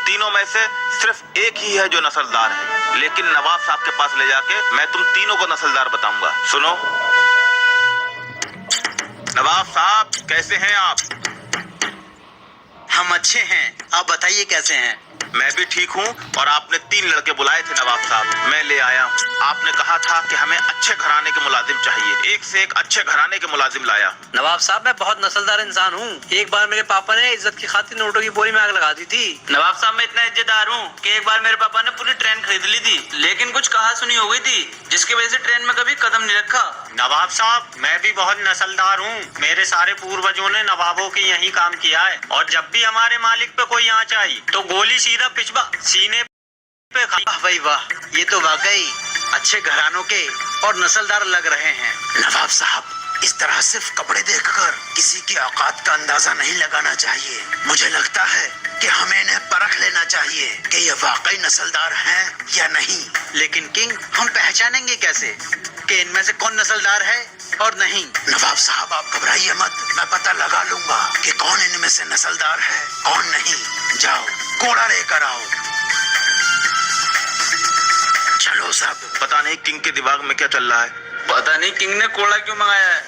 तीनों में से सिर्फ एक ही है जो नस्लदार है, लेकिन नवाब साहब के पास ले जाके मैं तुम तीनों को नस्लदार बताऊंगा। सुनो नवाब साहब, कैसे हैं आप? हम अच्छे हैं, आप बताइए कैसे हैं? मैं भी ठीक हूँ। और आपने 3 लड़के बुलाए थे नवाब साहब, मैं ले आया हूँ। आपने कहा था कि हमें अच्छे घराने के मुलाजिम चाहिए, एक से एक अच्छे घराने के मुलाजिम लाया। नवाब साहब, मैं बहुत नस्लदार इंसान हूँ। एक बार मेरे पापा ने इज्जत की खातिर नोटों की बोरी में आग लगा दी थी। नवाब साहब, मैं इतना इज्जतदार हूँ कि एक बार मेरे पापा ने पूरी ट्रेन खरीद ली थी, लेकिन कुछ कहा सुनी हो गई थी, जिसकी वजह से ट्रेन में कभी कदम नहीं रखा। नवाब साहब, मैं भी बहुत नस्लदार हूँ। मेरे सारे पूर्वजों ने नवाबों के यही काम किया है, और जब भी हमारे मालिक पे कोई आँच आई तो गोली सीधा पिछवा सीने पे खा। वाह भाई वाह, ये तो वाकई अच्छे घरानों के और नस्लदार लग रहे हैं। नवाब साहब, इस तरह सिर्फ कपड़े देखकर किसी की औकात का अंदाजा नहीं लगाना चाहिए। मुझे लगता है कि हमें इन्हें परख लेना चाहिए कि ये वाकई नस्लदार हैं या नहीं। लेकिन किंग, हम पहचानेंगे कैसे कि इनमें से कौन नस्लदार है और नहीं? नवाब साहब, आप घबराइए मत, मैं पता लगा लूंगा कि कौन इनमें से नस्लदार है कौन नहीं। जाओ, घोड़ा लेकर आओ। चलो सब। पता नहीं किंग के दिमाग में क्या चल रहा है। पता नहीं किंग ने कोड़ा क्यों मंगाया है,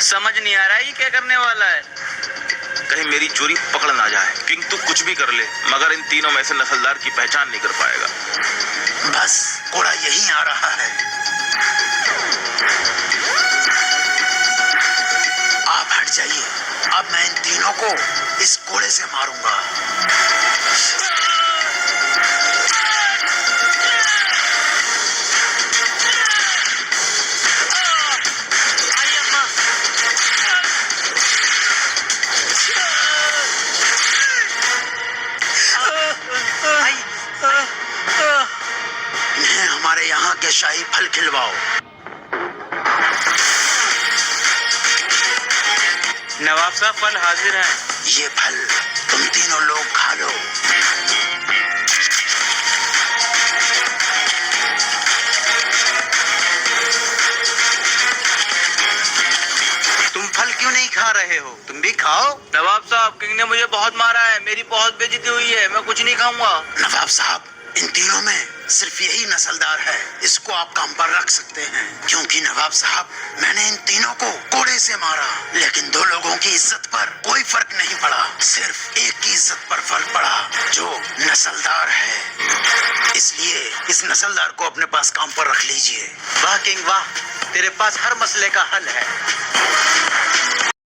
समझ नहीं आ रहा है ये क्या करने वाला है। कहीं मेरी चोरी पकड़ ना जाए। किंग तू कुछ भी कर ले, मगर इन तीनों में से नस्लदार की पहचान नहीं कर पाएगा। बस, घोड़ा यहीं आ रहा है। आप हट जाइए, अब मैं इन तीनों को इस घोड़े से मारूंगा। इन्हें हमारे यहाँ के शाही फल खिलवाओ। नवाब साहब, फल हाजिर हैं। ये फल तुम तीनों लोग खा लो। तुम फल क्यों नहीं खा रहे हो? तुम भी खाओ। नवाब साहब, किंग ने मुझे बहुत मारा है, मेरी बहुत बेइज्जती हुई है, मैं कुछ नहीं खाऊंगा। नवाब साहब, इन तीनों में सिर्फ यही नस्लदार है, इसको आप काम पर रख सकते हैं। क्योंकि नवाब साहब, मैंने इन तीनों को कोड़े से मारा, लेकिन 2 लोगों की इज्जत पर कोई फर्क नहीं पड़ा। सिर्फ एक की इज्जत पर फर्क पड़ा, जो नस्लदार है। इसलिए इस नस्लदार को अपने पास काम पर रख लीजिए। वाह किंग वाह, तेरे पास हर मसले का हल है।